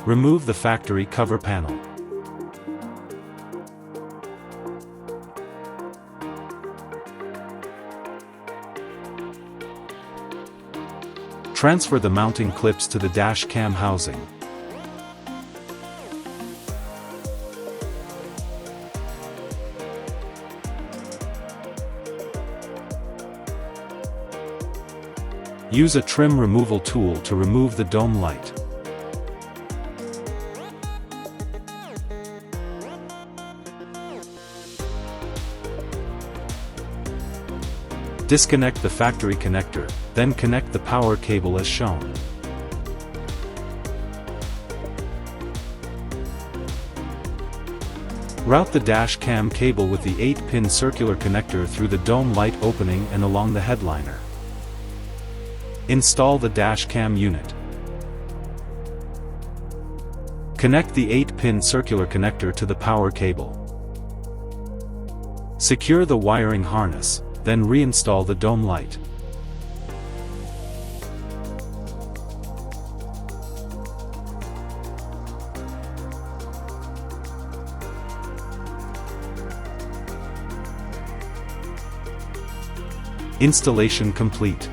Remove the factory cover panel. Transfer the mounting clips to the dash cam housing. Use a trim removal tool to remove the dome light. Disconnect the factory connector, then connect the power cable as shown. Route the dash cam cable with the 8-pin circular connector through the dome light opening and along the headliner. Install the dash cam unit. Connect the 8-pin circular connector to the power cable. Secure the wiring harness, then reinstall the dome light. Installation complete.